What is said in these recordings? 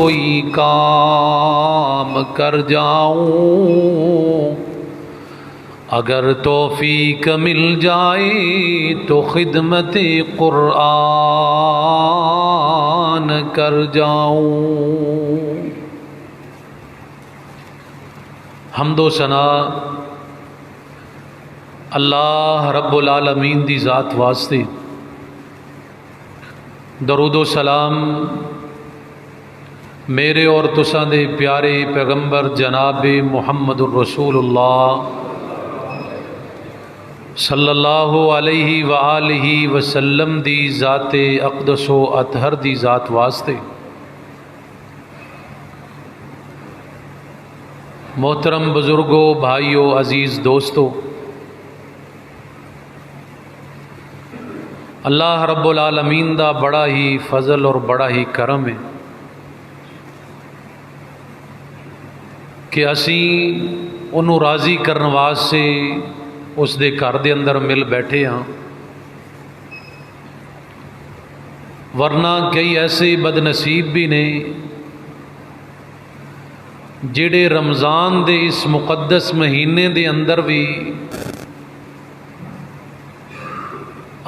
کوئی کام کر جاؤں، اگر توفیق مل جائے تو خدمت قرآن کر جاؤں۔ حمد و ثنا اللہ رب العالمین دی ذات واسطے، درود و سلام میرے اور تساں دے پیارے پیغمبر جناب محمد الرسول اللہ صلی اللہ علیہ وآلہ وسلم دی ذات اقدس و اطہر دی ذات واسطے۔ محترم بزرگوں، بھائیوں، عزیز دوستوں، اللہ رب العالمین دا بڑا ہی فضل اور بڑا ہی کرم ہے کہ اسی انہوں راضی کرنے واسطے اس دے گھر دے اندر مل بیٹھے ہاں، ورنہ کئی ایسے بد نصیب بھی نے جڑے رمضان دے اس مقدس مہینے دے اندر بھی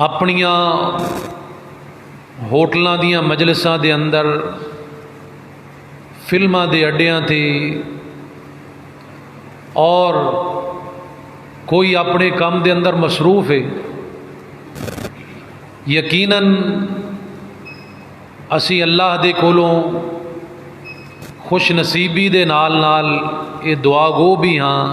اپنیاں ہوٹلاں دیاں مجلساں دے اندر، فلماں دے اڈیاں تے، اور کوئی اپنے کام دے اندر مصروف ہے۔ یقیناً اسی اللہ دے کولوں خوش نصیبی دے نال نال یہ دعا گو بھی ہاں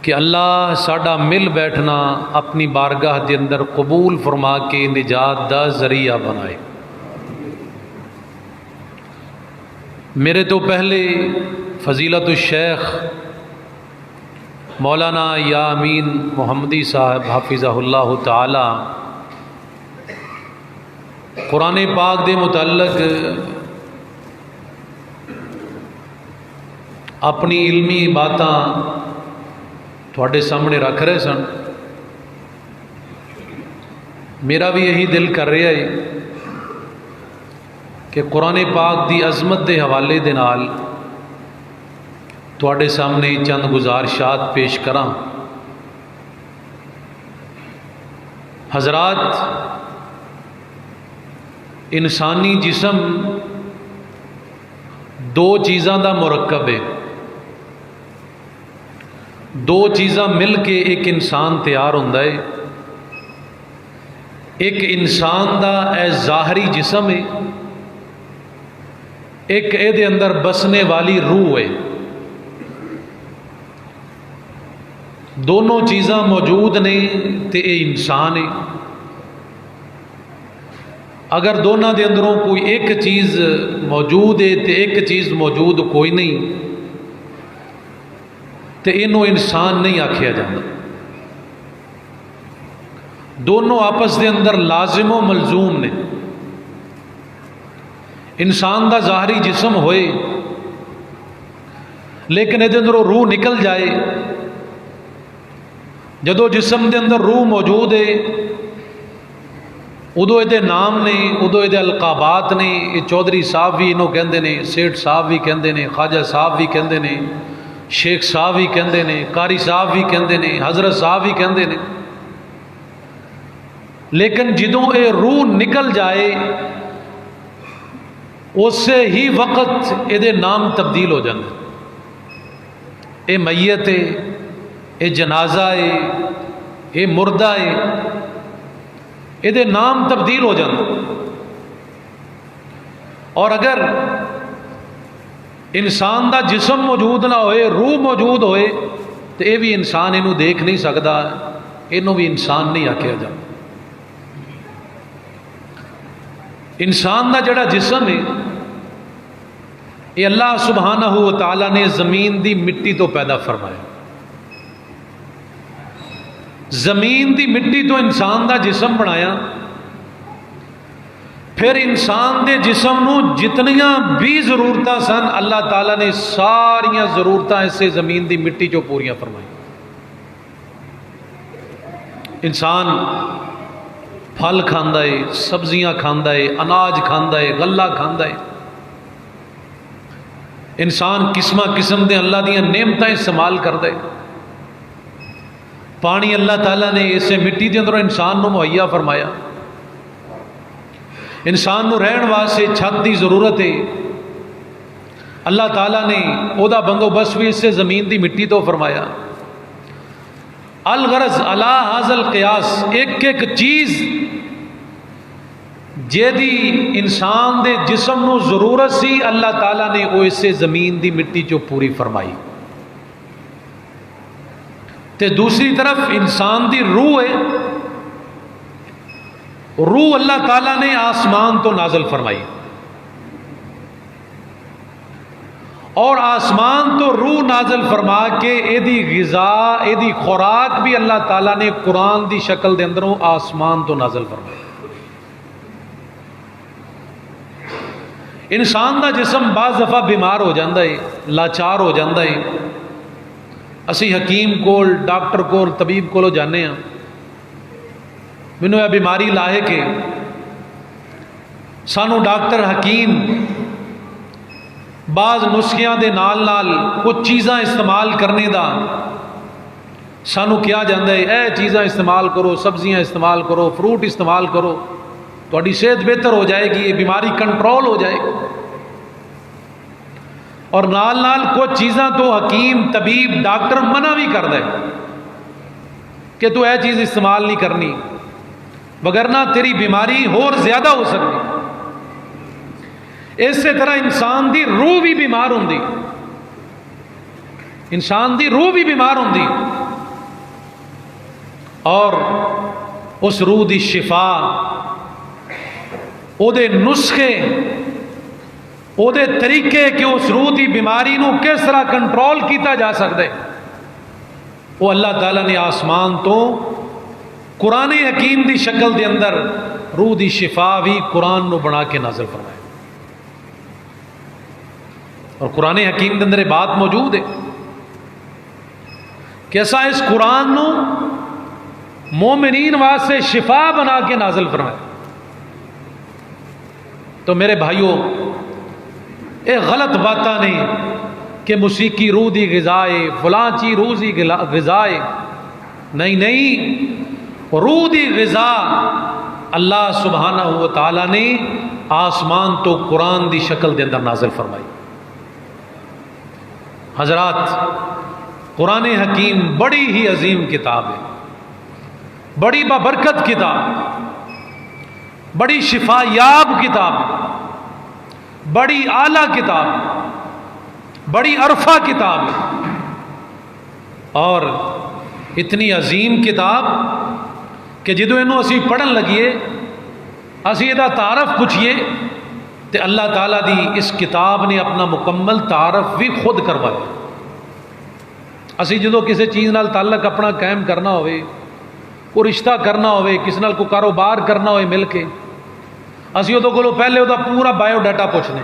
کہ اللہ ساڈا مل بیٹھنا اپنی بارگاہ دے اندر قبول فرما کے نجات دا ذریعہ بنائے۔ میرے تو پہلے فضیلت الشیخ مولانا یا امین محمدی صاحب حافظہ اللہ تعالی قرآن پاک دے متعلق اپنی علمی باتاں تھوڑے سامنے رکھ رہے سن۔ میرا بھی یہی دل کر رہا ہے کہ قرآن پاک دی عظمت دے حوالے دے نال تھوڑے سامنے چند گزارشات پیش کراں۔ حضرات، انسانی جسم دو چیزاں دا مرکب ہے، دو چیزاں مل کے ایک انسان تیار ہوندا ہے۔ ایک انسان دا اے ظاہری جسم ہے، ایک اے دے اندر بسنے والی روح ہے۔ دونوں چیزاں موجود نے تے اے انسان ہے۔ اگر دونوں دے اندروں کوئی ایک چیز موجود ہے تے ایک چیز موجود کوئی نہیں تے انہوں انسان نہیں آکھیا جاتا۔ دونوں آپس دے اندر لازم و ملزوم نے۔ انسان دا ظاہری جسم ہوئے لیکن یہ اندروں روح نکل جائے، جدو جسم دے اندر روح موجود ہے ادو یہ نام نے، ادو یہ القابات نے۔ یہ چودھری صاحب بھی انہوں کہندے نے، سیٹھ صاحب بھی کہندے نے، خواجہ صاحب بھی کہندے نے، شیخ صاحب بھی کہندے نے، قاری صاحب بھی کہندے نے، حضرت صاحب بھی کہندے نے۔ لیکن جدوں یہ روح نکل جائے اسے ہی وقت یہ نام تبدیل ہو جاندے۔ یہ میت ہے، یہ جنازہ ہے، یہ مردہ ہے، یہ نام تبدیل ہو جاندے۔ اور اگر انسان دا جسم موجود نہ ہوئے، روح موجود ہوئے تو یہ بھی انسان انہوں دیکھ نہیں سکتا، انہوں بھی انسان نہیں آکھیا جاتا۔ انسان دا جڑا جسم ہے یہ اللہ سبحانہ و تعالیٰ نے زمین دی مٹی تو پیدا فرمایا۔ زمین دی مٹی تو انسان دا جسم بنایا، پھر انسان دے جسم نو جتنیاں بھی ضرورتاں سن اللہ تعالیٰ نے ساریاں ضرورتاں اسے زمین دی مٹی چو پوریاں فرمائی۔ انسان پھل کھاندا ہے، سبزیاں کھاندا ہے، اناج کھاندا ہے، غلہ کھاندا ہے، انسان قسمہ قسم دے اللہ دیاں نعمتیں استعمال کر دے. پانی اللہ تعالیٰ نے اسے مٹی دے اندر انسان نو مہیا فرمایا. انسان نو رہن واسطے چھت دی ضرورت ہے. اللہ تعالیٰ نے او دا بندوبست بھی اسے زمین دی مٹی تو فرمایا. الغرض علی ھذا القیاس ایک ایک چیز جیدی انسان دے جسم نو ضرورت سی اللہ تعالیٰ نے وہ اسے زمین دی مٹی چو پوری فرمائی. تے دوسری طرف انسان دی روح ہے، روح اللہ تعالیٰ نے آسمان تو نازل فرمائی، اور آسمان تو روح نازل فرما کے ایدی غذا ایدی خوراک بھی اللہ تعالیٰ نے قرآن دی شکل دے اندروں آسمان تو نازل فرمائی. انسان دا جسم بعض دفعہ بیمار ہو جاندہ ہے، لاچار ہو جاندہ ہے. اسی حکیم کول ڈاکٹر کول طبیب کولو جانے ہیں، مینوں یہ بیماری لاحق ہے، سانو ڈاکٹر حکیم بعض نسخیاں دے نال نال کچھ چیزاں استعمال کرنے دا سانو کیا جاندہ ہے، اے چیزاں استعمال کرو، سبزیاں استعمال کرو، فروٹ استعمال کرو، تہاڈی صحت بہتر ہو جائے گی، یہ بیماری کنٹرول ہو جائے گی. اور نال نال کچھ چیزاں تو حکیم طبیب ڈاکٹر منع بھی کر دے کہ تو اے چیز استعمال نہیں کرنی، وگرنہ تیری بیماری اور زیادہ ہو سکتی. اسی طرح انسان دی روح بھی بیمار ہوندی، انسان دی روح بھی بیمار ہوندی، اور اس روح دی شفا او دے نسخے او دے طریقے کہ اس روح دی بیماری نو کس طرح کنٹرول کیتا جا سکتا ہے، وہ اللہ تعالیٰ نے آسمان تو قرآن حکیم دی شکل دے اندر روح دی شفا بھی قرآن نو بنا کے نازل فرمائے. اور قرآن حکیم دے اندر بات موجود ہے کہ ایسا اس قرآن نو مومنین واسطے شفا بنا کے نازل فرمائے. تو میرے بھائیوں، اے غلط باتاں نہیں کہ موسیقی روح دی غذائے، فلاں چی روح دی غذائے، نہیں نہیں، روح دی غذا اللہ سبحانہ و تعالیٰ نے آسمان تو قرآن دی شکل دے اندر نازل فرمائی. حضرات، قرآن حکیم بڑی ہی عظیم کتاب ہے، بڑی بابرکت کتاب، بڑی شفا یاب کتاب، بڑی اعلیٰ کتاب، بڑی عرفہ کتاب ہے، اور اتنی عظیم کتاب کہ جدو انہوں اسی پڑھن لگیے، اسی یہ تعارف پوچھئے تو اللہ تعالیٰ دی اس کتاب نے اپنا مکمل تعارف بھی خود کروایا. اسی جدو کسی چیز نال تعلق اپنا قائم کرنا ہوئے، کوئی رشتہ کرنا ہوئے، کسی نال کوئی کاروبار کرنا ہوئے مل کے، اسی وہ کو پہلے وہ پورا بایو ڈاٹا پوچھنے،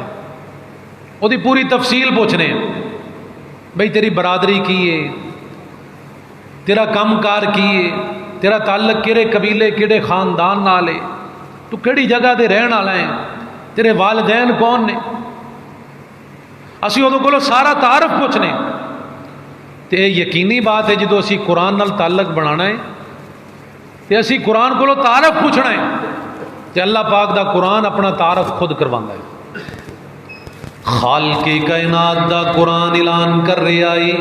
وہ پوری تفصیل پوچھنے، بھئی تیری برادری کی ہے، تیرا کام کار کی ہے، تیرا تعلق کیڑے قبیلے کیڑے خاندان نال ہے، تو کیڑی جگہ دے رہن والا ہے، تیرے والدین کون نے، اسی وہ کو سارا تعارف پوچھنے. تو یہ یقینی بات ہے جدو اسی قرآن نال تعلق بنانا ہے تو اسی قرآن کو تعارف پوچھنا ہے، کہ اللہ پاک دا قرآن اپنا تعارف خود کروانا ہے. خالق کائنات دا قرآن اعلان کر رہے آئی،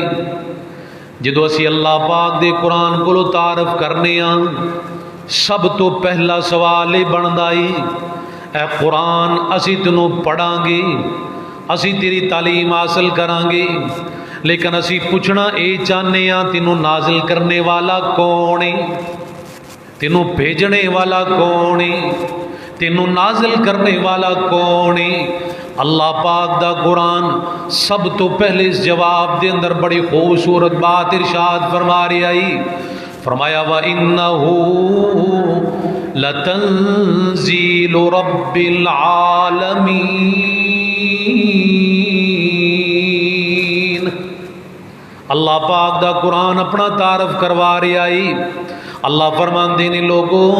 جدو اسی اللہ پاک دے قرآن کو تعارف کرنے آن، سب تو پہلا سوال بندا اے قرآن اسی تینوں پڑھاں گے، اسی تیری تعلیم حاصل کران گے، لیکن اسی پوچھنا اے چاہنے ہاں تینوں نازل کرنے والا کون ہے، تینوں بھیجنے والا کون ہے، تینوں نازل کرنے والا کون ہے. اللہ پاک دا قرآن سب تو پہلے اس جواب دے اندر بڑی خوبصورت بات ارشاد فرما رہی آئی، فرمایا وَإِنَّهُ لَتَنزِيلُ رَبِّ الْعَالَمِينَ. اللہ پاک دا قرآن اپنا تعارف کروا رہی آئی، اللہ فرماندے نے لوگوں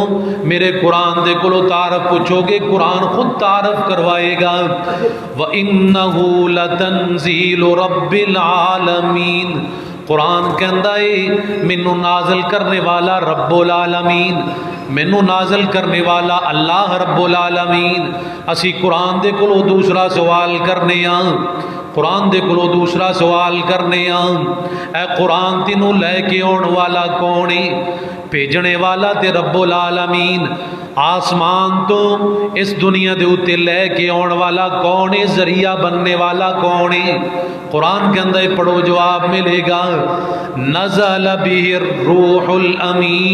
میرے قرآن دے کولو تعارف پوچھو گے قرآن خود تعارف کروائے گا وَإِنَّهُ لَتَنزِيلُ رَبِّ الْعَالَمِينَ قرآن کہندا ہے مینوں نازل کرنے والا رب العالمین مینوں نازل کرنے والا اللہ رب العالمین اسی قرآن دے کولو دوسرا سوال کرنے ہاں قرآن دے کولو دوسرا سوال کرنے ہاں اے قرآن تینوں لے کے آن والا کون ہے بھیجنے والا تے رب العالمین آسمان تو اس دنیا دے اوتے لے کے آن والا کون ہے ذریعہ بننے والا کون ہے قرآن کے اندر پڑھو جواب ملے گا نزل به الروح الامین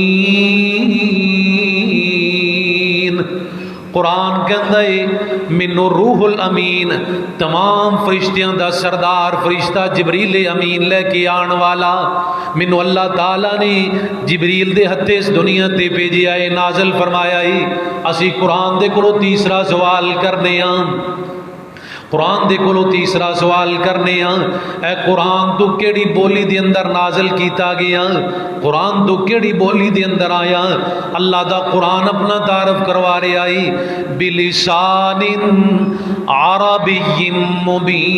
قرآن کے اندر منو روح الامین تمام فرشتیاں دا سردار فرشتہ جبریل امین لے کے آن والا منو اللہ تعالیٰ نے جبریل دے ہتھے اس دنیا تے بھیجی آئے نازل فرمایا ہی اسی قرآن دے کولو تیسرا سوال کرنے ہاں قرآن دے کولو تیسرا سوال کرنے ہاں اے قرآن تو کیڑی بولی دے اندر نازل کیتا گیا قرآن تو کیڑی بولی دے اندر آیا اللہ دا قرآن اپنا تعارف کروا رہے آئی بلسان عربی مبین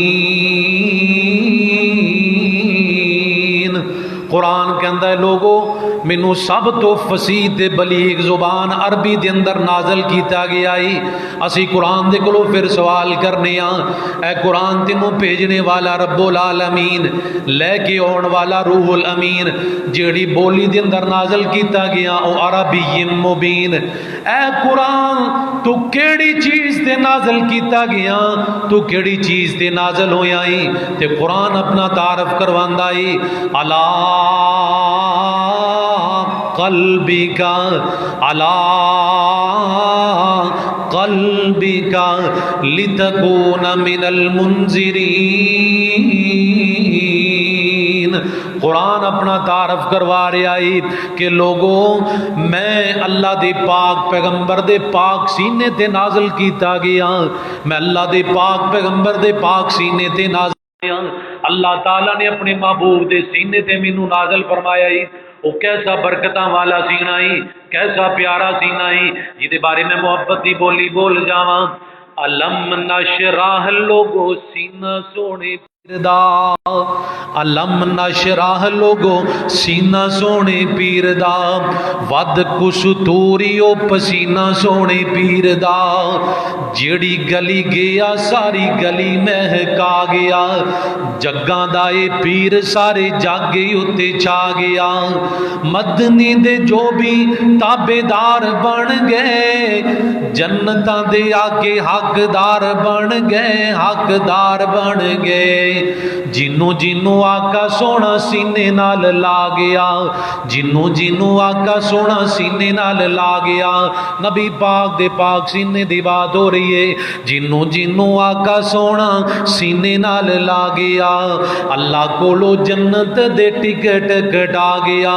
قرآن کے اندر لوگوں مینوں سب تو فصیح تے بلیغ زبان عربی دے اندر نازل کیتا گیا ہی اسی قرآن دے کولو پھر سوال کرنے ہاں اے قرآن تینوں بھیجنے والا رب العالمین لے کے آن والا روح الامین جیڑی بولی دے اندر نازل کیتا گیا او عربی مبین اے قرآن تو کیڑی چیز تے نازل کیتا گیا تو کیڑی چیز تے نازل ہویا ہی تے قرآن اپنا تعارف کرواندا ہی علی قلبک علی قلبک لتکون من المنذرین قرآن اپنا تعارف کروا رہے آئی کہ لوگوں میں اللہ دے پاک پیغمبر دے پاک سینے تے نازل کیتا گیا میں اللہ دے پاک پیغمبر دے پاک سینے تے نازل کیا اللہ تعالیٰ نے اپنے محبوب دے سینے تے مینوں نازل فرمایا ہی وہ کیسا برکتاں والا سینہ ہی کیسا پیارا سینہ ہی جہدے بارے میں محبت دی بولی بول جاواں علم نشراہ لوگو سینہ سونے پیردا علم نشراہ لوگو سینہ سونے پیردا ود کستوریو پسینہ سونے پیردا جیڑی گلی گیا ساری گلی مہکا گیا جگاں دائے پیر سارے جاگے اتے چھا گیا مدنی دے جو بھی تابے دار بن گئے جنتاں دے آگے حقدار بن گئے حقدار بن گئے جنوں جنوں آقا سونا سینے نال لا گیا جنوں جنوں آقا سونا سینے نال لا گیا نبی پاک دے پاک سینے دی بات ہو رہی ہے جنوں جنوں آقا سونا سینے نال لا گیا اللہ کولو جنت دے ٹکٹ کٹا گیا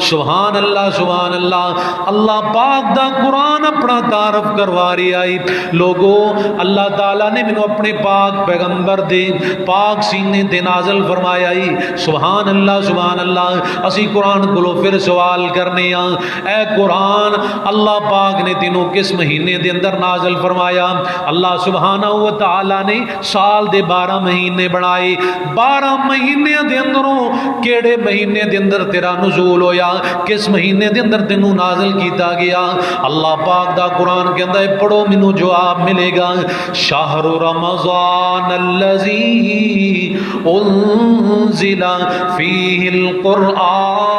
سبحان اللہ سبحان اللہ اللہ پاک دا قرآن اپنا تعارف کروا رہی آئی لوگوں اللہ تعالیٰ نے مینوں اپنے پاک پیغمبر دے پاک سینے تے نازل فرمایا ہی سبحان اللہ اسی قرآن کولو پھر سوال کرنے ہاں اے قرآن اللہ پاک نے تینوں کس مہینے دے اندر نازل فرمایا اللہ سبحانہ و تعالی نے سال دے 12 مہینے بنائے 12 مہینے دے اندروں کیڑے مہینے دے اندر تیرا نزول ہویا کس مہینے دے اندر تینوں نازل کیتا گیا اللہ پاک دا قرآن کے اندر پڑھو مینوں جواب ملے گا شہر رمضان الذی انزل فیہ القرآن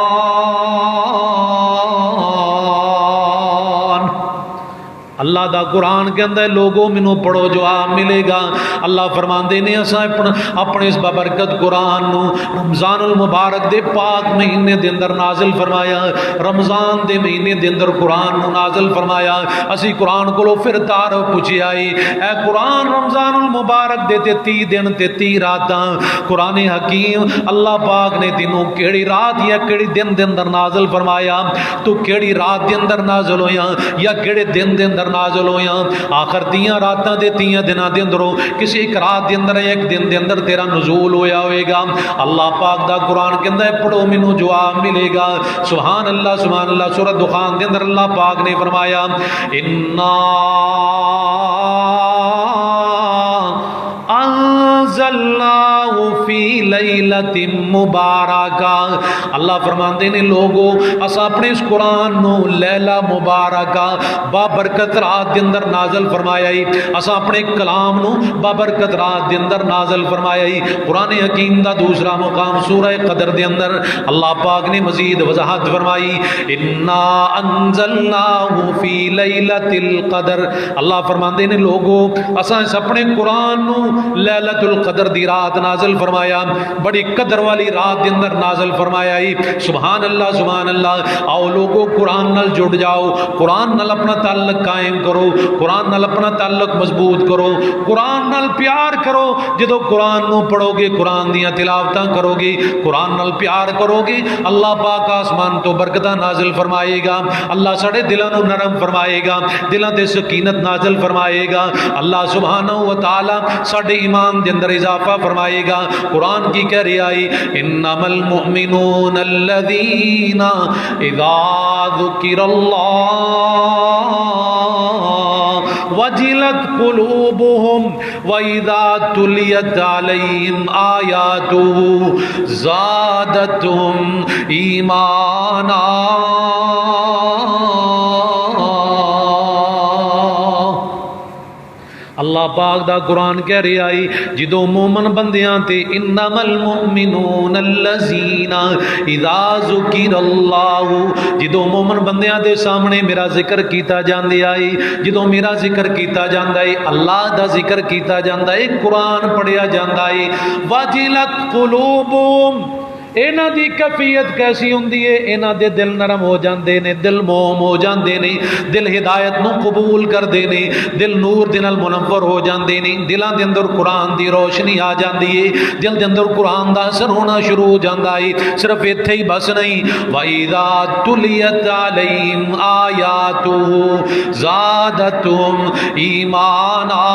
اللہ دا قرآن کے اندر لوگوں منوں پڑھو جواب ملے گا اللہ فرماندے نے اساں اپنے اس بابرکت قرآن نو رمضان المبارک دے پاک مہینے دے اندر نازل فرمایا رمضان دے مہینے دے اندر قرآن نو نازل فرمایا اسی قرآن کولو پھر تعارف پوچھے آئی اے قرآن رمضان المبارک دے 30 دن تے 30 راتاں قرآن حکیم اللہ پاک نے تینوں کیڑی رات یا کیڑی دن دے اندر نازل فرمایا تو کیڑی رات دے اندر نازل ہویا یا کیڑے دن دے اندر اندر نازل ہویاں آخر 30 راتاں دے 30 دناں دے اندروں کسی ایک رات دے اندر ایک دن دے اندر تیرا نزول ہویا ہوئے گا. اللہ پاک دا قرآن کہندا ہے پڑھو مینوں جواب ملے گا. سبحان اللہ سبحان اللہ. سورہ دخان دے اندر اللہ پاک نے فرمایا انا انزلناہ فی لیلۃ مبارکہ. اللہ فرماندے نے لوگو اسا اپنے اس قرآن نو لیلہ مبارکہ بابرکت رات دے اندر نازل فرمایا ہی. اسا اپنے کلام نو بابرکت رات دے اندر نازل فرمایا ہی. قرآن حکیم دا دوسرا مقام سورہ قدر دے اندر اللہ پاک نے مزید وضاحت فرمائی انا انزلناہ فی لیلۃ القدر. اللہ فرماندے نے لوگو اسا اس اپنے قرآن نو لیلۃ القدر دی رات نازل فرمایا بڑی قدر والی رات دے اندر نازل فرمایا ہی. سبحان اللہ سبحان اللہ. آؤ لوگو قرآن نال جڑ جاؤ قرآن نال اپنا تعلق قائم کرو قرآن نال اپنا تعلق مضبوط کرو قرآن نال پیار کرو. جدو قرآن نو پڑھو گے قرآن دیاں تلاوتاں کرو گے قرآن نال پیار کرو گے اللہ پاک آسمان تو برکتاں نازل فرمائے گا. اللہ ساڑے دلاں نو نرم فرمائے گا دلاں تے سکینت نازل فرمائے گا. اللہ سبحانہ و تعالی ساڑے ایمان دے اندر اضافہ فرمائے گا. قرآن کی کہہ رہی آئی انما المؤمنون الذین اذا ذکر اللہ وجلت قلوبهم وَإِذَا تُلِيَتْ عَلَيْهِمْ آيَاتُهُ زَادَتْهُمْ إِيمَانًا. اللہ پاک دا قرآن کہہ رہی آئی جدو مومن بندیاں تے انما المؤمنون الذین اذا ذکر اللہ جدو مومن بندیاں دے سامنے میرا ذکر کیتا جاندے آئی جدو میرا ذکر کیتا جاندہ ہے اللہ دا ذکر کیتا جاندہ ہے قرآن پڑھیا جاندہ ہے وجلت قلوبهم. اینا دی کیفیت کیسی ہوندی ہے اینا دے دل نرم ہو جاندے نے دل موم ہو جاندے نے دل ہدایت نو قبول کر دے نے دل نور دے نال منور ہو جاندے نے دلاں دے اندر قرآن دی روشنی آ جاندی ہے دل دے اندر قرآن دا اثر ہونا شروع ہو جاندا ہے. صرف ایتھے ہی بس نہیں وَإِذَا تُلِيَتْ عَلَيْهِمْ آيَاتُهُ زَادَتْهُمْ إِيمَانًا.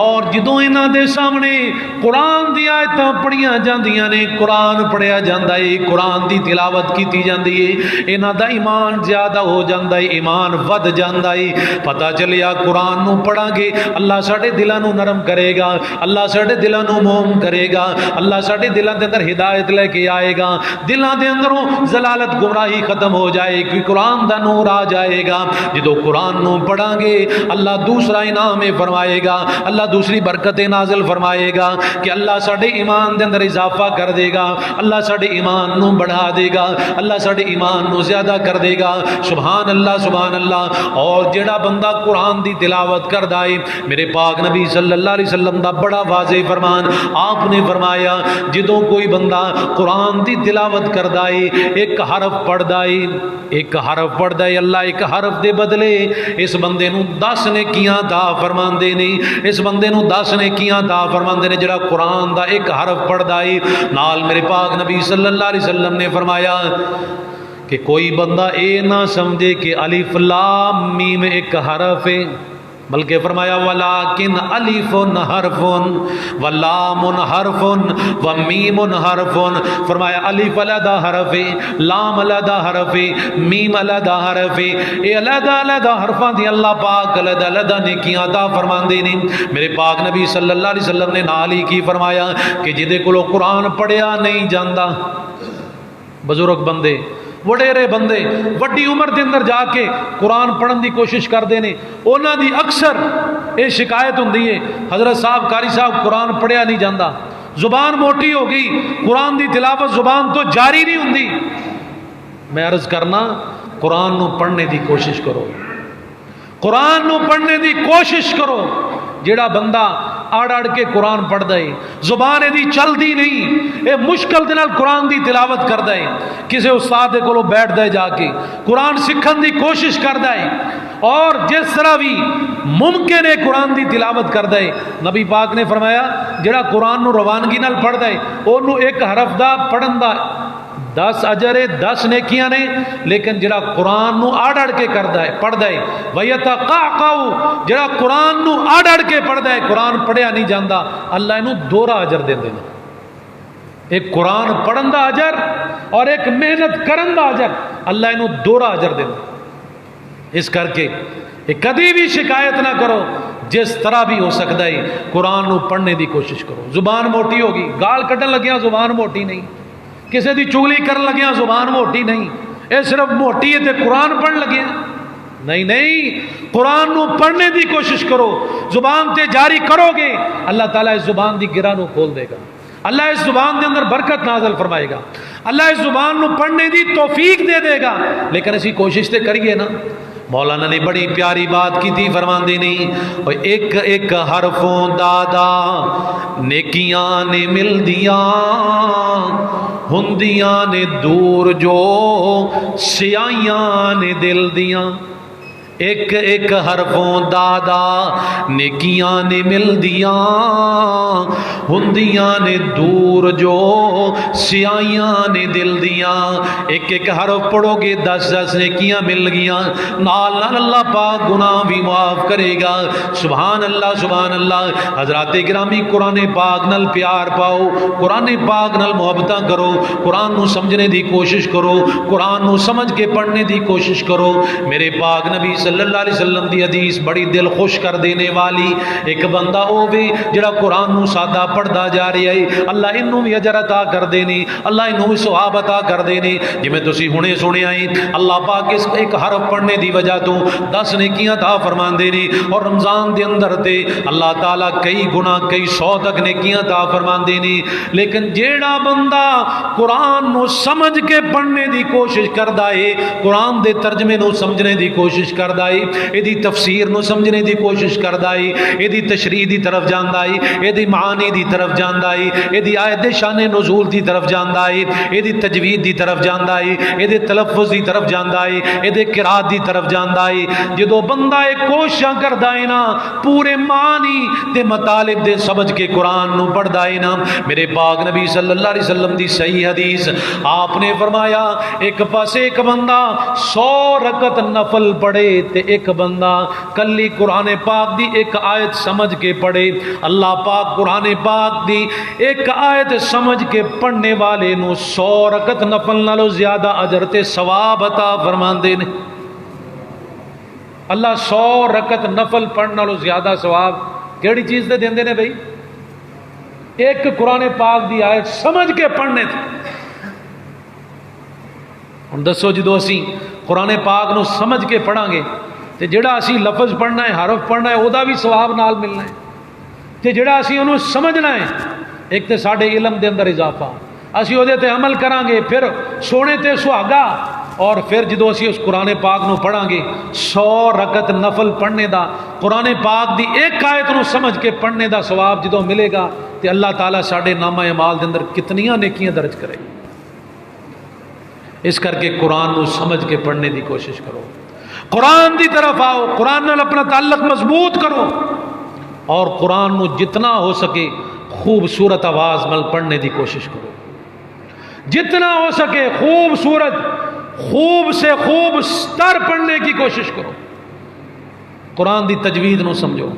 اور جدوں انہاں دے سامنے قرآن دی آیتاں پڑھیاں جاندیاں نے قرآن پڑھیا جاندہ ہے قرآن دی تلاوت کیتی جاندی ہے انہاں دا ایمان زیادہ ہو جاندہ ہے ایمان ود جاندہ ہے. پتہ چلیا قرآن نو پڑھا گے اللہ ساڑے دلاں نو نرم کرے گا اللہ ساڑے دلاں نو موم کرے گا اللہ ساڑے دلاں دے اندر ہدایت لے کے آئے گا دلاں دے اندروں ضلالت گمراہی ختم ہو جائے گی قرآن دا نور آ جائے گا. جدو قرآن نو پڑھا گے اللہ دوسرا انعام فرمائے گا اللہ دوسری برکت نازل فرمائے گا کہ اللہ ساڑے ایمان دے اندر اضافہ کر دے گا اللہ ساڑے ایمان نو بڑھا دے گا اللہ ساڑے ایمان نو زیادہ کر دے گا. سبحان اللہ سبحان اللہ. اور جڑا بندہ قرآن دی تلاوت کر دائے میرے پاک نبی صلی اللہ علیہ وسلم دا بڑا واضح فرمان آپ نے فرمایا جدوں کوئی بندہ قرآن دی تلاوت کر دائے ایک حرف پڑھ دائے ایک حرف پڑھ دائے اللہ ایک حرف دے بدلے اس بندے نو 10 نیکیاں عطا فرماندے نے اس بندے نو 10 نیکیاں عطا فرماندے نے جڑا قرآن دا ایک حرف پڑھ دائے. نال میرے پاک نبی صلی اللہ علیہ وسلم نے فرمایا کہ کوئی بندہ اے نہ سمجھے کہ الف لام میم ایک حرف ہے بلکہ فرمایا ولیکن الف حرف ولام حرف ومیم حرف. فرمایا الف علیحدہ حرف ہے لام علیحدہ حرف ہے میم علیحدہ حرف ہے اے علیحدہ علیحدہ حرفاں دی اللہ پاک علیحدہ علیحدہ نیکیاں عطا فرماندے نے. میرے پاک نبی صلی اللہ علیہ وسلم نے نال ہی کی فرمایا کہ جدے کولوں قرآن پڑھیا نہیں جاندا بزرگ بندے وڈیرے بندے وڈی عمر دے اندر جا کے قرآن پڑھن دی کوشش کردے نے انہاں دی اکثر یہ شکایت ہوندی ہے حضرت صاحب قاری صاحب قرآن پڑھیا نہیں جاندا زبان موٹی ہو گئی قرآن دی تلاوت زبان تو جاری نہیں ہوندی. میں عرض کرنا قرآن نو پڑھنے دی کوشش کرو قرآن نو پڑھنے دی کوشش کرو. جیڑا بندہ اڑ اڑ کے قرآن پڑھ دے زبان دی چل دی نہیں اے مشکل دے نال قرآن دی تلاوت کر دے کسے استاد دے کولوں بیٹھ دے جا کے قرآن سکھن دی کوشش کر دے اور جس طرح بھی ممکن ہے قرآن دی تلاوت کر دے. نبی پاک نے فرمایا جیڑا قرآن نو روانگی نال پڑھ دے اونوں ایک حرف دا پڑھن دا 10 اجر ہے 10 نیکیاں نے، لیکن جڑا قرآن نو آڑ اڑ کے کردا ہے پڑھدا ہے، وَيَتَقَعْقَعُ جڑا قرآن نو آڑ اڑ کے پڑھدا ہے، قرآن پڑھیا نہیں جاندا، اللہ اینو دوہرا اجر دیندے نے۔ ایک قرآن پڑھن دا اجر اور ایک محنت کرن دا اجر، اللہ اینو دوہرا اجر دیندے۔ اس کر کے کدی بھی شکایت نہ کرو، جس طرح بھی ہو سکتا ہے قرآن نو پڑھنے دی کوشش کرو۔ زبان موٹی ہوگی، گال کٹن لگیاں زبان موٹی نہیں، کسی دی چگلی کرن لگیاں زبان موٹی نہیں، اے صرف موٹی ہے تے قرآن پڑھن لگیاں، نہیں نہیں، قرآن نو پڑھنے دی کوشش کرو۔ زبان تے جاری کرو گے، اللہ تعالیٰ اس زبان دی گرہ نو کھول دے گا، اللہ اس زبان دے اندر برکت نازل فرمائے گا، اللہ اس زبان نو پڑھنے دی توفیق دے دے گا۔ لیکن اسی کوشش تے کریے نا۔ مولانا نے بڑی پیاری بات کی تھی، فرماندے نہیں ایک ایک حرفوں دادا نیکیاں نے مل دیاں ہندیاں نے دور جو سیائیاں نے دل دیاں، ایک ایک حرفوں دادا نیکیاں نے مل دیاں ہندیاں نے دور جو سیائیاں نے دل دیاں۔ ایک ایک حرف پڑھو گے 10 نیکیاں مل گیاں، نال نال اللہ پاک گناہ بھی معاف کرے گا۔ سبحان اللہ سبحان اللہ۔ حضرات گرامی قرآن پاک نال پیار پاؤ، قرآن پاک نال محبتاں کرو، قرآن نو سمجھنے دی کوشش کرو، قرآن نو سمجھ کے پڑھنے دی کوشش کرو۔ میرے پاک نبی صلی اللہ علیہ وسلم دی حدیث بڑی دل خوش کر دینے والی، ایک بندہ ہووے جڑا قرآن نو سادہ پڑھدا جا رہا ہے، اللہ انہوں بھی اجر عطا کر دینی، اللہ انہوں بھی ثواب عطا کر دینی۔ جی میں تسی ہونے سنے آئی اللہ پاک اس ایک حرف پڑھنے دی وجہ تو 10 نیکیاں عطا فرمان دینی، اور رمضان دے اندر تے اللہ تعالیٰ کئی گناہ کئی 100 تک نیکیاں عطا فرمان دینی۔ لیکن جیڑا بندہ قرآن نو سمجھ کے پڑھنے دی کوشش کردا ہے، قرآن دے ترجمے نو سمجھنے دی کوشش کردا ہے، ایدی تفسیر نو سمجھنے دی کوشش کردا ہے، ایدی تشریح دی طرف جاندا ہے، ایدی معانی دی طرف جاندا ہے، ایدی آیت شان نزول دی طرف جاندا ہے، ایدی تجوید دی طرف جاندا ہے، ایدی تلفظ دی طرف جاندا ہے، ایدی قرات دی طرف جاندا ہے۔ جدو بندہ ایک کوششاں کردا ہے نا، پورے معنی تے مطالب دے سمجھ کے قرآن نو پڑھدا ہے نا، میرے پاک نبی صلی اللہ علیہ وسلم دی صحیح حدیث آپ نے فرمایا ایک پاسے ایک بندہ 100 رکعت نفل پڑھے تے ایک بندہ کلی قرآن پاک دی ایک آیت سمجھ کے پڑھے، اللہ پاک قرآن پاک دی ایک آیت سمجھ کے پڑھنے والے نو 100 رکعت نفل نالو زیادہ اجر تے ثواب عطا فرماندے نے۔ اللہ 100 رکعت نفل پڑھنے نالو زیادہ ثواب کیڑی چیز دے دیندے نے بھائی؟ ایک قرآن پاک دی آیت سمجھ کے پڑھنے تھے۔ ہن دسو جدو اسی قرآن پاک نو سمجھ کے پڑھاں گے تے جڑا اسی لفظ پڑھنا ہے حرف پڑھنا ہے او دا بھی ثواب نال ملنا ہے، تے جڑا اسی انہوں سمجھنا ہے ایک تے ساڈے علم دے اندر اضافہ، اسی او دے تے عمل کران گے، پھر سونے تے سہاگا، اور پھر جدو اسی اس قرآن پاک نو پڑھاں گے 100 رکعت نفل پڑھنے دا قرآن پاک دی ایک آیت نو سمجھ کے پڑھنے دا ثواب جدو ملے گا تے اللہ تعالیٰ ساڈے نامہ اعمال دے اندر کتنیاں نیکیاں درج کرے گا۔ اس کر کے قرآن نو سمجھ کے پڑھنے دی کوشش کرو، قرآن دی طرف آؤ، قرآن نال اپنا تعلق مضبوط کرو، اور قرآن نو جتنا ہو سکے خوبصورت آواز مل پڑھنے دی کوشش کرو، جتنا ہو سکے خوبصورت خوب سے خوب ستر پڑھنے کی کوشش کرو۔ قرآن دی تجوید نو سمجھو،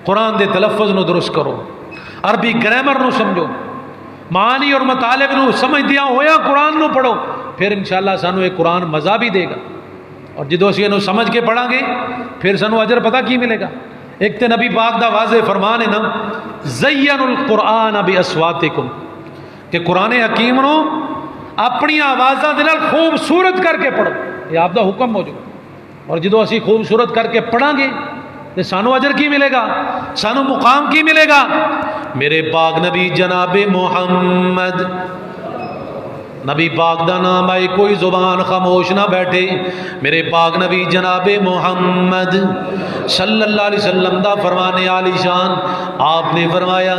قرآن دے تلفظ نو درست کرو، عربی گرامر نو سمجھو، معانی اور مطالب نو سمجھ دیا ہویا قرآن نو پڑھو، پھر انشاءاللہ سانو ایک قرآن مزہ بھی دے گا، اور جدو اسی انہوں سمجھ کے پڑھاں گے پھر سانو اجر پتہ کی ملے گا۔ ایک تے نبی پاک دا واضح فرمان ہے نا، زین القرآن باصواتکم، کہ قرآن حکیم نو اپنی آوازاں دے نال خوبصورت کر کے پڑھو، یہ آپ دا حکم موجود، اور جدو اسی خوبصورت کر کے پڑھاں گے تو سانو اجر کی ملے گا، سانو مقام کی ملے گا۔ میرے پاک نبی جناب محمد، نبی پاک دا نام آئے کوئی زبان خاموش نہ بیٹھے، میرے پاک نبی جناب محمد صلی اللہ علیہ وسلم دا فرمانے عالی شان، آپ نے فرمایا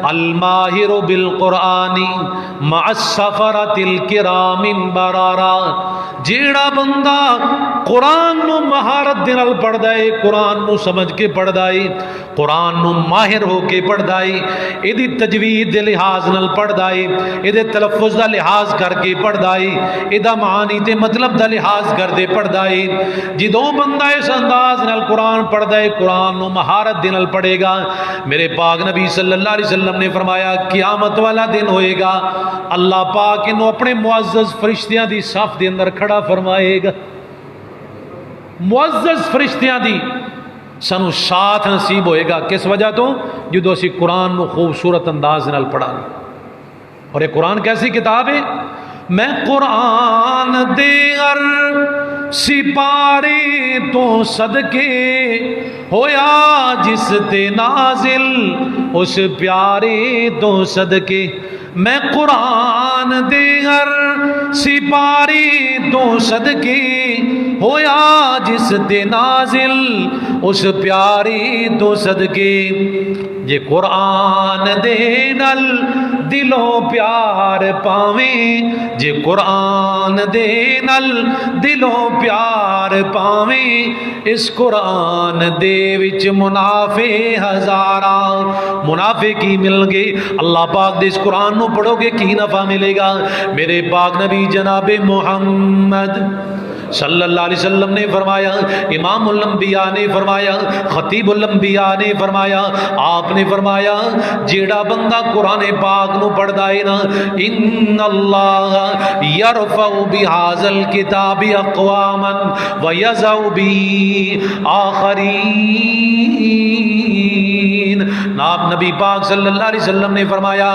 الماہر بالقرآن مع السفرۃ الکرام برارا، جیڑا بندہ قرآن نو مہارت دے نال پڑھدا ہے، قرآن نو سمجھ کے پڑھدا ہے، قرآن نو ماہر ہو کے پڑھدا ہے، ایدی تجوید دے لحاظ نال پڑھدا ہے، ایدے تلفظ دا لحاظ کر کر کے پڑھدا ہے، ایدا معنی تے مطلب دا لحاظ کر دے پڑھدا ہے۔ جدوں بندہ اس انداز نال قرآن پڑھدا ہے، قرآن نو مہارت دے نال پڑھے گا، میرے پاک نبی صلی اللہ علیہ وسلم نے فرمایا قیامت والا دن ہوئے گا، اللہ پاک انہوں اپنے معزز فرشتیاں دی صف دے اندر کھڑا فرمائے گا۔ معزز فرشتیاں دی سانو ساتھ نصیب ہوئے گا، کس وجہ تو جدو اسی قرآن نو خوبصورت انداز نال پڑھا گے۔ اور یہ قرآن کیسی کتاب ہے؟ میں قرآن دے ہر سپارے تو صدقے ہویا جس تے نازل اس پیارے تو صدقے، میں قرآن دے ہر سپارے تو صدقے ہویا جس تے نازل اس پیارے تو صدقے، جے قرآن دے نال دلوں پیار پاویں، جے قرآن دے نال دلوں پیار پاویں، اس قرآن دے وچ منافع ہزاراں، منافع کی مل گے؟ اللہ پاک دے اس قرآن نو پڑھو گے کی نفع ملے گا؟ میرے پاک نبی جناب محمد صلی اللہ علیہ وسلم نے فرمایا، امام الانبیاء نے فرمایا، خطیب الانبیاء نے فرمایا، آپ نے فرمایا جیڑا بندہ قرآن پاک نو پڑھدا ہے نا، ان اللہ یرفع بہذا الکتاب اقواما ویضع بہ آخرین۔ ناب نبی پاک صلی اللہ علیہ وسلم نے فرمایا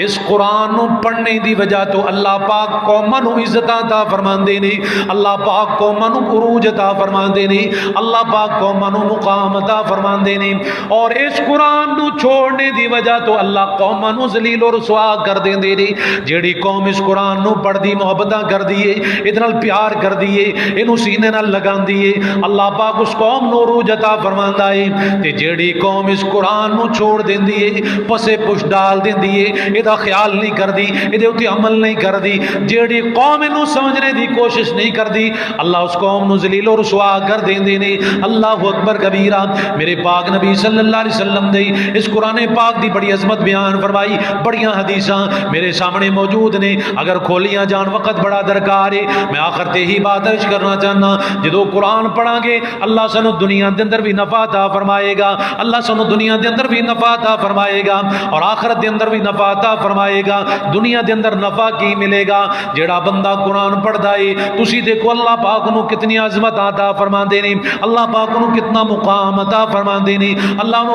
اس قرآن نو پڑھنے دی وجہ تو اللہ پاک قوماں نو عزت عطا فرماندے نے، اللہ پاک قوماں نو عروج عطا فرماندے نے، اللہ پاک قوماں نو مقام عطا فرماندے نے، اور اس قرآن نو چھوڑنے دی وجہ تو اللہ قوماں نو ذلیل و رسوا کر دیندے نے۔ جیڑی قوم اس قرآن نو پڑھ دی، محبتاں کر دیے، ادھر نال پیار کر دیے، اینو سینے نال لگان دیے، اللہ پاک اس قوم نو عروج عطا فرماندا ہے۔ تے جیڑی قوم اس قرآن نو چھوڑ دیندی ہے، پسے پش ڈال دیندی ہے، ایدا خیال نہیں کردی، ایدے اُتے عمل نہیں کردی، جیڑی قوم انو سمجھنے دی کوشش نہیں کردی، اللہ اس قوم نو ذلیل و رسوا کر دیندے نے۔ اللہ اکبر کبیرہ۔ میرے پاک نبی صلی اللہ علیہ وسلم نے اس قرآن پاک دی بڑی عظمت بیان فرمائی، بڑیاں حدیثاں میرے سامنے موجود نے، اگر کھولیاں جان وقت بڑا درکار ہے۔ میں آخر تے ہی بات عرض کرنا چاہنا، جدو قرآن پڑھاں گے اللہ سانو دنیا دے اندر بھی نفع عطا فرمائے گا، اللہ سانو دنیا دے اندر بھی نفع عطا فرمائے گا، اور آخرت دے اندر بھی نفع عطا فرمائے گا۔ دنیا دے اندر نفع کی ملے گا؟ جڑا بندہ قرآن پڑھدا ہے، تسی دیکھو اللہ پاک نو کتنی عظمت عطا فرماندے نے، اللہ پاک نو کتنا مقام عطا فرماندے نے، اللہ نو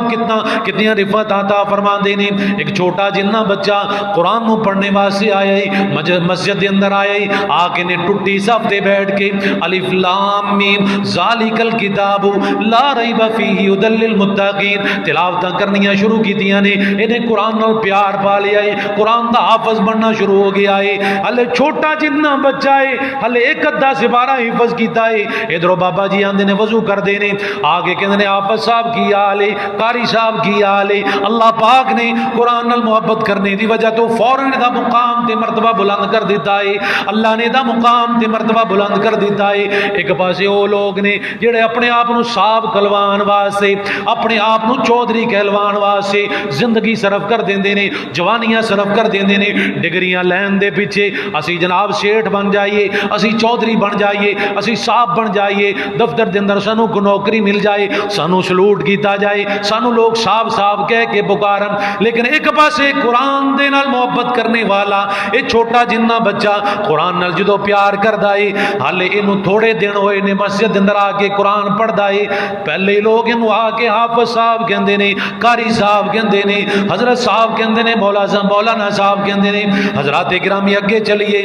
کتنی رفعت عطا فرماندے نے۔ ایک چھوٹا جنہ بچہ قرآن نو پڑھنے واسطے آیا ہے، مسجد دے اندر آیا ہے، آ کے نے ٹوٹی صف تے بیٹھ کے الف لام میم ذالک الکتاب لا ریب فیہ ھدی للمتقین تلاوتاں کرنیاں شروع کیتیاں نے۔ انہیں قرآن نال پیار پا لیا ہے، قرآن دا حافظ بننا شروع ہو گیا ہے۔ ہلے چھوٹا جنہ بچہ ہے، ہلے ایک ادھا سپارہ حفظ کیتا ہے۔ ادھروں بابا جی آندے نے وضو کر دے نے، آگے کہندے نے حافظ صاحب کی حال ہے، قاری صاحب کی حال ہے۔ اللہ پاک نے قرآن نال محبت کرنے دی وجہ تو فوراً دا مقام تے مرتبہ بلند کر دیتا ہے، اللہ نے دا مقام تے مرتبہ بلند کر دیتا ہے۔ ایک پاسے وہ لوگ نے جڑے اپنے آپ نو صاحب کلوان واسطے، اپنے آپ نو چودھری کہلوان واسطے زندگی صرف کر دیندے نے، جوانیاں صرف کر دیندے نے، ڈگریاں لین دے پیچھے اسی جناب سیٹھ بن جائیے، اسی چودھری بن جائیے، اسی صاحب بن جائیے، دفتر دے اندر سانو کو نوکری مل جائے، سانو سلوٹ کیتا جائے، سانو لوگ صاحب صاحب کہہ کے پکارن۔ لیکن ایک پاسے قرآن دے نال محبت کرنے والا اے چھوٹا جنہ بچہ قرآن نال جدو پیار کردا ہے، حالے اینو تھوڑے دن ہوئے نے مسجد دے اندر آ کے قرآن پڑھدا ہے، پہلے لوگ اینو آ کے حافظ صاحب کہندے نے، قاری صاحب کہندے نے، حضرت صاحب کہندے نے، مولانا صاحب کہندے نے۔ حضرات گرامی اگے چلیے،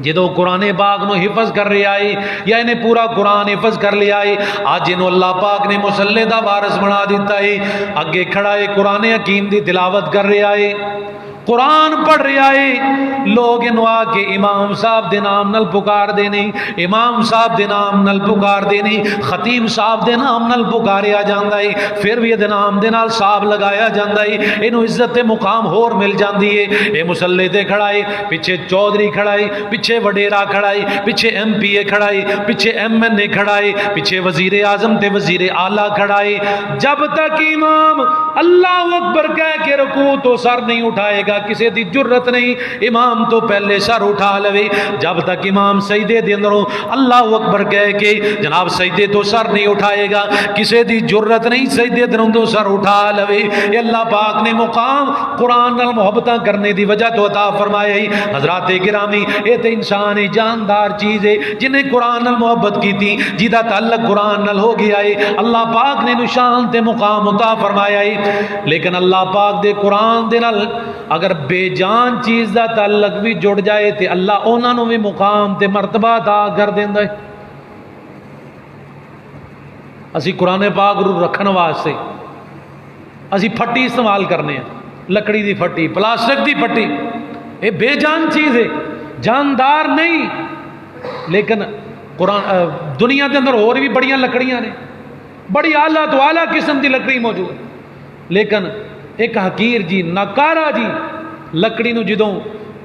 جدو قرآن پاک نو حفظ کر رہا ہے یا انہیں پورا قرآن حفظ کر لیا ہے، آج انہوں اللہ پاک نے مصلی دا وارث بنا دیتا ہے، اگے کھڑا ہے قرآن حکیم دی تلاوت کر رہا ہے، قرآن پڑھ رہا ہے، لوگ انہوں آ کے امام صاحب دے نام نل پکار دینے، امام صاحب دے نام نل پکار دینے، خطیب صاحب دے نام نل پکاریا جاندہ ہے، پھر بھی دے نام دے نال صاحب لگایا جاندہ ہے، انہوں عزت مقام ہور مل جاندی ہے۔ اے مسلح تے کھڑا ہے، پیچھے چودھری کھڑا ہے، پیچھے وڈیرا کھڑا ہے، پیچھے ایم پی اے کھڑا ہے، پیچھے ایم این اے کھڑا ہے، پیچھے وزیر اعظم تے وزیر اعلیٰ کھڑا ہے۔ جب تک امام اللہ اکبر کہہ کے رکوع تو سر نہیں اٹھائے گا، کسی دی جرت نہیں امام تو پہلے سر اٹھا لوے، جب تک امام سجدے دے اندروں اللہ اکبر کہہ کے جناب سجدے تو سر نہیں اٹھائے گا، کسی دی جرت نہیں سجدے دے اندروں سر اٹھا لوے۔ یہ اللہ پاک نے مقام قرآن نال محبتاں کرنے دی وجہ تو عطا فرمایا ہی۔ حضرات گرامی یہ تے انسان جاندار چیز ہے جنہیں قرآن نال محبت کی تھی، جیدہ تعلق قرآن نال ہو گیا ہے، اللہ پاک نے نشان تے مقام عطا فرمایا ہے۔ لیکن اللہ پاک دے قرآن دے نال اگر بے جان چیز دا تعلق بھی جڑ جائے تے اللہ انہاں نوں بھی مقام تے مرتبہ عطا کر دیندا ہے۔ اسی قرآن پاک رو رکھن واسطے اسی پھٹی استعمال کرنے ہیں، لکڑی دی پھٹی، پلاسٹک دی پھٹی، یہ بے جان چیز ہے، جاندار نہیں۔ لیکن قرآن دنیا کے اندر اور بھی بڑیاں لکڑیاں نے، بڑی اعلیٰ تو اعلیٰ قسم کی لکڑی موجود، لیکن ایک حقیر جی ناکارا جی لکڑی نو جدوں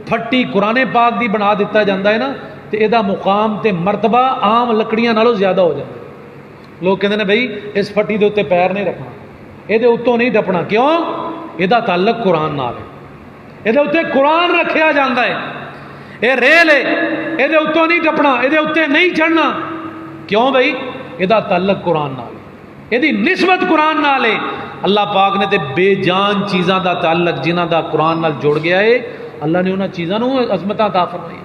پھٹی قرآن پاک دی بنا دیتا جاتا ہے نا، تو یہ مقام تے مرتبہ عام لکڑیاں نالوں زیادہ ہو جاتا ہے۔ لوگ کہتے ہیں بھائی اس پھٹی دے اتنے پیر نہیں رکھنا، یہ اتوں نہیں ٹپنا، کیوں؟ یہ تعلق قرآن نال ہے، یہ اتنے قرآن رکھیا جاتا ہے، یہ ریل ہے، یہ اتوں نہیں ٹپنا، یہ اتنے نہیں چڑھنا، کیوں بھائی؟ یہ تعلق قرآن نال ہے، یہ نسبت قرآن نال ہے۔ اللہ پاک نے تے بے جان چیزاں دا تعلق جنہ دا قرآن نال جوڑ گیا ہے، اللہ نے انہاں چیزاں نوں عظمت عطا فرمائی۔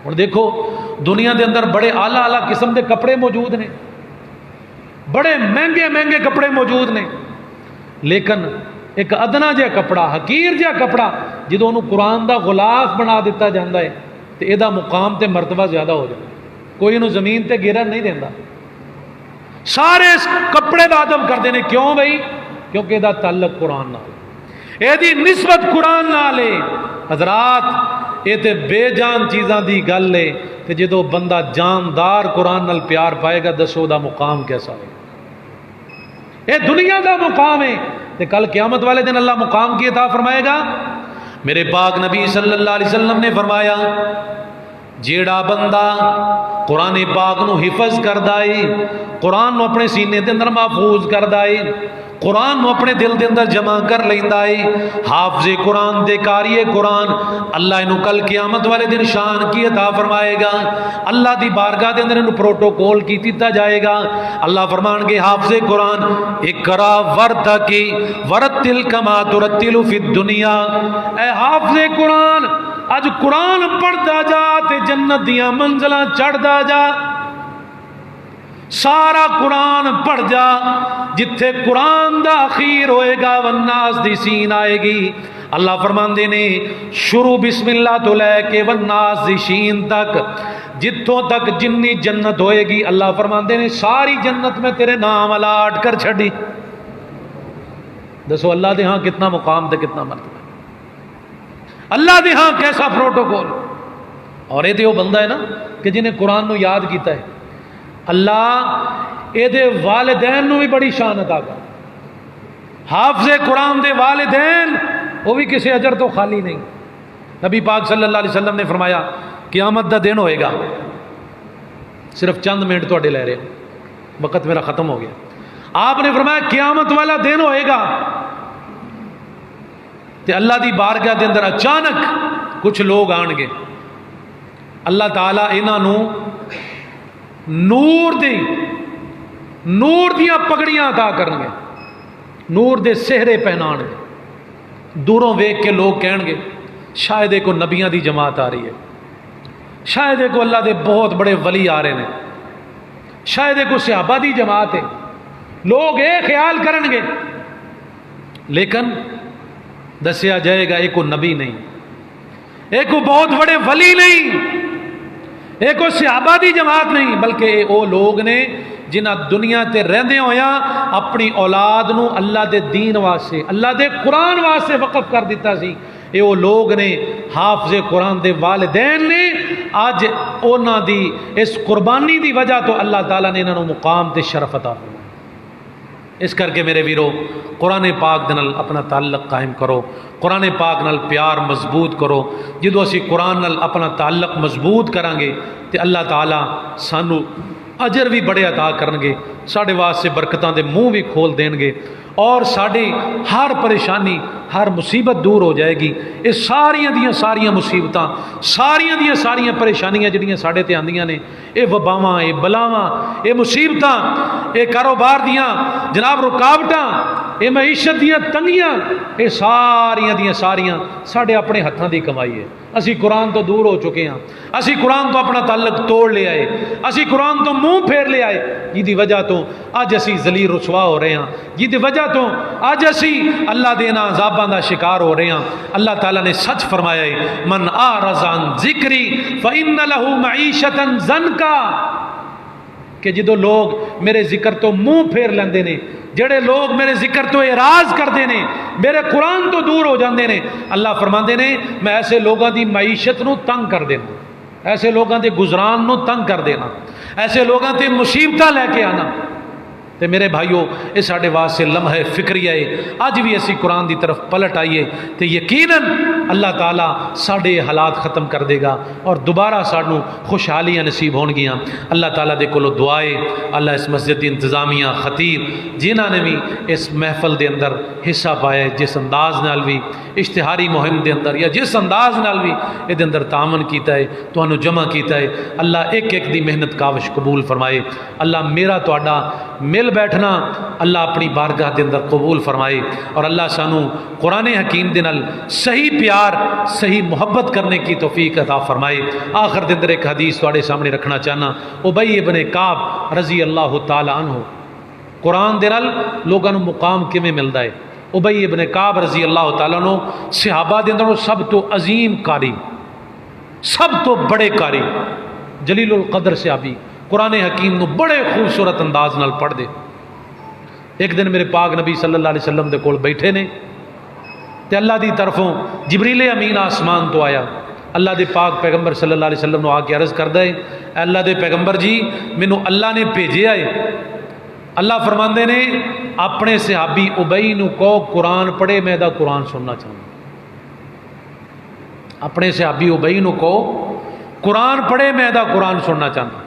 ہن دیکھو دنیا دے اندر بڑے اعلیٰ اعلیٰ قسم دے کپڑے موجود نے، بڑے مہنگے مہنگے کپڑے موجود نے، لیکن ایک ادنا جہا کپڑا، حقیر جہا کپڑا جدوں انہوں قرآن دا غلاف بنا دیتا جاتا ہے تو یہ مقام تے مرتبہ زیادہ ہو جاتا ہے، کوئی انہوں زمین تے گرن نہیں دینا، سارے اس کپڑے دا ادب کرتے ہیں، کیوں بھائی؟ کیونکہ یہ تعلق قرآن نال، یہ نسبت قرآن نال ہے۔ حضرات یہ تے بے جان چیزاں دی گل ہے، تے جدو بندہ جاندار قرآن نال پیار پائے گا دسو دا مقام کیسا ہے؟ یہ دنیا دا مقام ہے، تے کل قیامت والے دن اللہ مقام کی عطا فرمائے گا۔ میرے پاک نبی صلی اللہ علیہ وسلم نے فرمایا جیڑا بندہ قرآن پاک نو حفظ کردا ہے، قرآن نو اپنے سینے دے اندر محفوظ کردا ہے، قرآن نو اپنے دل دے اندر جمع کر لیندا ہے، حافظ قرآن دے قاری قرآن، اللہ انہوں کل قیامت والے دن شان کی عطا فرمائے گا، اللہ دی بارگاہ دے اندر انہوں پروٹوکول کی دیتا جائے گا۔ اللہ فرمان کے حافظ قرآن اقرا ورتقی ورتل کما ترتل فی الدنیا، اے حافظ قرآن اج قرآن پڑھدا جا تے جنت دیاں منزلاں چڑھدا جا، سارا قرآن پڑھ جا، جتھے قرآن دا اخیر ہوئے گا والناس دی سین آئے گی۔ اللہ فرماندے نے شروع بسم اللہ تو لے کے والناس دی شین تک، جتھوں تک جنی جنت ہوئے گی اللہ فرماندے نے ساری جنت میں تیرے نام الاٹ کر چھڑی۔ دسو اللہ دے ہاں کتنا مقام تے کتنا مرتبہ، اللہ دے ہاں کیسا پروٹوکول۔ اور یہ تو وہ بندہ ہے نا کہ جنہیں قرآن نو یاد کیتا ہے، اللہ یہ والدین نو بھی بڑی شان عطا کر۔ حافظ قرآن دے والدین وہ بھی کسی اجر تو خالی نہیں۔ نبی پاک صلی اللہ علیہ وسلم نے فرمایا قیامت دا دن ہوئے گا، صرف چند منٹ تو لے رہے، وقت میرا ختم ہو گیا۔ آپ نے فرمایا قیامت والا دن ہوئے گا تے اللہ دی بارگاہ دے اندر اچانک کچھ لوگ آن گے، اللہ تعالیٰ انہاں نو نور دیاں پگڑیاں عطا کرن گے، نور دے سہرے پہنان گے۔ دوروں ویکھ کے لوگ کہن گے شاید کو نبیاں دی جماعت آ رہی ہے، شاید کو اللہ دے بہت بڑے ولی آ رہے ہیں، شاید کو صحابہ دی جماعت ہے، لوگ یہ خیال کرن گے۔ لیکن دسیا جائے گا ایک نبی نہیں، ایک بہت بڑے ولی نہیں، ایک صحابہ دی جماعت نہیں، بلکہ وہ لوگ نے جنہ دنیا تے رہندے ہویا اپنی اولاد نو اللہ دے دین واسطے، اللہ دے قرآن واسطے وقف کر دیتا سی۔ یہ وہ لوگ نے حافظ قرآن دے والدین نے، آج اونا دی اس قربانی دی وجہ تو اللہ تعالیٰ نے انہوں مقام تے شرف عطا فرمایا۔ اس کر کے میرے ویرو قرآن پاک دے نال اپنا تعلق قائم کرو، قرآن پاک نال پیار مضبوط کرو۔ جدو اسی قرآن نال اپنا تعلق مضبوط کریں گے تو اللہ تعالیٰ سانو اجر بھی بڑے عطا کرنگے، ساڑھے واسطے برکتاں دے منہ بھی کھول دین گے، اور ساڑھی ہر پریشانی ہر مصیبت دور ہو جائے گی۔ یہ ساریاں دیاں ساریاں مصیبتاں، ساریاں دیاں ساریاں پریشانیاں جڑیاں ساڑھے تے آندیاں نے، یہ وباواں، یہ بلاواں، یہ مصیبتاں، یہ کاروبار دیاں جناب رکاوٹاں، یہ معیشت دیاں تنگیاں، یہ ساریاں دیاں ساریاں ساڑھے اپنے ہتھاں دی کمائی ہے۔ اسی قرآن تو دور ہو چکے ہیں، اسی قرآن تو اپنا تعلق توڑ لے آئے، اسی قرآن تو منہ پھیر لے آئے، جی وجہ تو اج اسی ذلیل رسوا ہو رہے ہیں، جی وجہ تو اج اسی اللہ دینا عذاباں دا شکار ہو رہے ہیں۔ اللہ تعالیٰ نے سچ فرمایا ہے، من اعرض عن ذکری فإن له معیشتا ضنکا، کہ جدو لوگ میرے ذکر تو منہ پھیر لیندے نے، جڑے لوگ میرے ذکر تو اعراض کردے نے، میرے قرآن تو دور ہو جاندے نے، اللہ فرماندے نے میں ایسے لوگاں دی معیشت نو تنگ کر دینا، ایسے لوگاں دے گزران نو تنگ کر دینا، ایسے لوگاں تے مصیبتاں لے کے آنا۔ تے میرے بھائیو، یہ ساڑھے واسطے لمحہ فکریہ ہے، اج بھی اسی قرآن دی طرف پلٹ آئیے تے یقیناً اللہ تعالیٰ ساڑھے حالات ختم کر دے گا اور دوبارہ ساڑھوں خوشحالیاں نصیب ہون گیاں۔ اللہ تعالیٰ دے کولو دعائے، اللہ اس مسجد دی انتظامیہ خطیب جنہاں نے بھی اس محفل دے اندر حصہ پایا، جس انداز نال بھی اشتہاری مہم دے اندر یا جس انداز نال بھی یہ دے اندر تعاون کیتا ہے، تو انہوں جمع کیتا ہے، اللہ ایک ایک دی محنت کاوش قبول فرمائے۔ اللہ میرا تہاڈا مل بیٹھنا اللہ اپنی بارگاہ دے اندر قبول فرمائے، اور اللہ سانو قرآن حکیم دے نال صحیح پیار صحیح محبت کرنے کی توفیق عطا فرمائے۔ آخر دے اندر ایک حدیث تواڈے سامنے رکھنا چاہنا، ابی ابن کعب رضی اللہ تعالی عنہ، قرآن دے نال لوگاں نو مقام کیویں ملدا ہے؟ ابی ابن کعب رضی اللہ تعالی عنہ صحابہ دے اندر سب تو عظیم قاری، سب تو بڑے قاری، جلیل القدر صحابی، قرآن حکیم نو بڑے خوبصورت انداز نال پڑھ دے۔ ایک دن میرے پاک نبی صلی اللہ علیہ وسلم دے کول بیٹھے نے تے اللہ دی طرفوں جبریل امین آسمان تو آیا، اللہ دے پاک پیغمبر صلی اللہ علیہ وسلم نو آ کے عرض کردا ہے، اے اللہ دے پیغمبر جی مینوں اللہ نے بھیجیا ہے۔ اللہ فرماندے نے اپنے صحابی ابئی نو کہو قرآن پڑھے، میں دا قرآن سننا چاہوں، اپنے صحابی ابئی نو کہو قرآن پڑھے، میں دا قرآن سننا چاہتا۔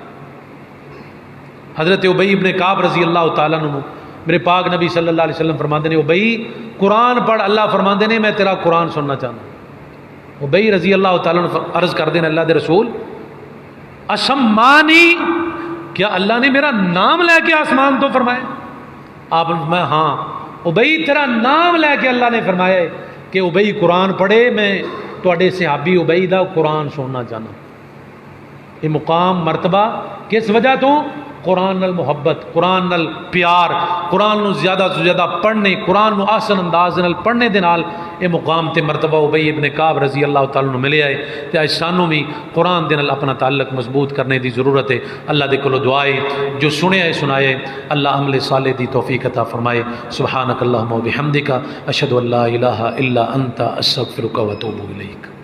حضرت ابی ابن کعب رضی اللہ تعالیٰ عنہ میرے پاک نبی صلی اللہ علیہ وسلم فرماندے نے ابی قرآن پڑھ، اللہ فرماندے نے میں تیرا قرآن سننا چاہتا۔ ابی رضی اللہ تعالیٰ عنہ عرض کر دینا اللہ دے رسول اسمانی، کیا اللہ نے میرا نام لے کے آسمان تو فرمایا؟ آپ میں ہاں ابی تیرا نام لے کے اللہ نے فرمایا ہے کہ ابی قرآن پڑھے، میں تواڈے صحابی ابی دا قرآن سننا چاہنا۔ یہ مقام مرتبہ کس وجہ تو؟ قرآن نال محبت، قرآن نال پیار، قرآن نو زیادہ تو زیادہ پڑھنے، قرآن نو آسن انداز نال پڑھنے دے نال یہ مقام تے مرتبہ ابی ابن کعب رضی اللہ تعالیٰ عنہ ملے آئے۔ تے اج سانوں بھی قرآن دے نال اپنا تعلق مضبوط کرنے دی ضرورت ہے۔ اللہ دے کولو دعائے جو سنے آئے سنائے، اللہ عمل صالح دی توفیق عطا فرمائے۔ سبحانک اللہم و بحمدک، اشہد ان لا الہ الا انت، استغفرک و اتوب الیک۔